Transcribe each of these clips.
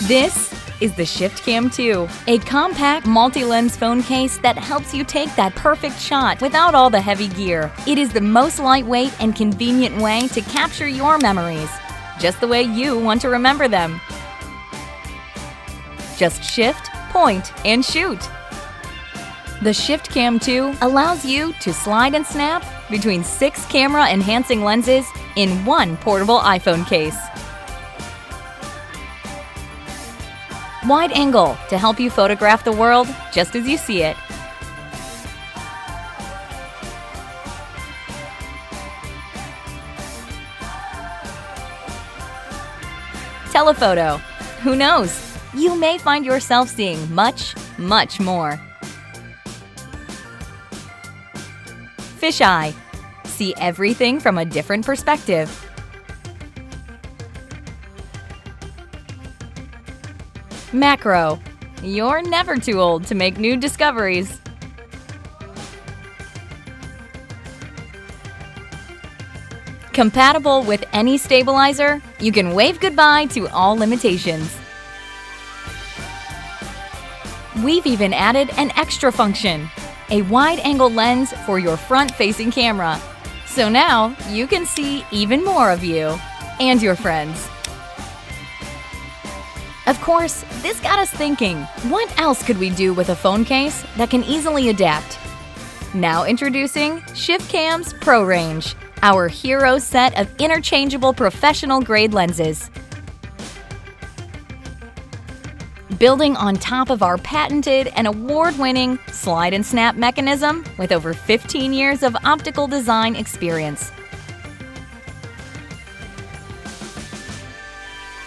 This is the ShiftCam 2, a compact multi-lens phone case that helps you take that perfect shot without all the heavy gear. It is the most lightweight and convenient way to capture your memories, just the way you want to remember them. Just shift, point, and shoot. The ShiftCam 2 allows you to slide and snap between 6 camera-enhancing lenses in one portable iPhone case. Wide angle to help you photograph the world just as you see it. Telephoto. Who knows? You may find yourself seeing much, much more. Fisheye. See everything from a different perspective. Macro. You're never too old to make new discoveries. Compatible with any stabilizer, you can wave goodbye to all limitations. We've even added an extra function, a wide-angle lens for your front-facing camera. So now you can see even more of you and your friends. Of course, this got us thinking, what else could we do with a phone case that can easily adapt? Now introducing ShiftCam's Pro Range, our hero set of interchangeable professional-grade lenses. Building on top of our patented and award-winning slide and snap mechanism with over 15 years of optical design experience.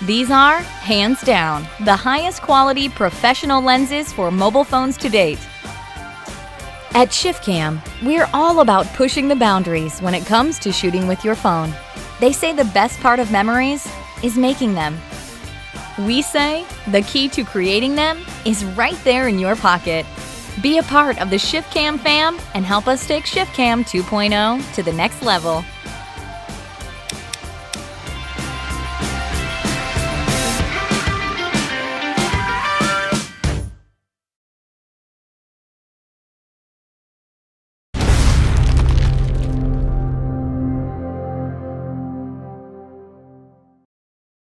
These are, hands down, the highest quality professional lenses for mobile phones to date. At ShiftCam, we're all about pushing the boundaries when it comes to shooting with your phone. They say the best part of memories is making them. We say the key to creating them is right there in your pocket. Be a part of the ShiftCam fam and help us take ShiftCam 2.0 to the next level.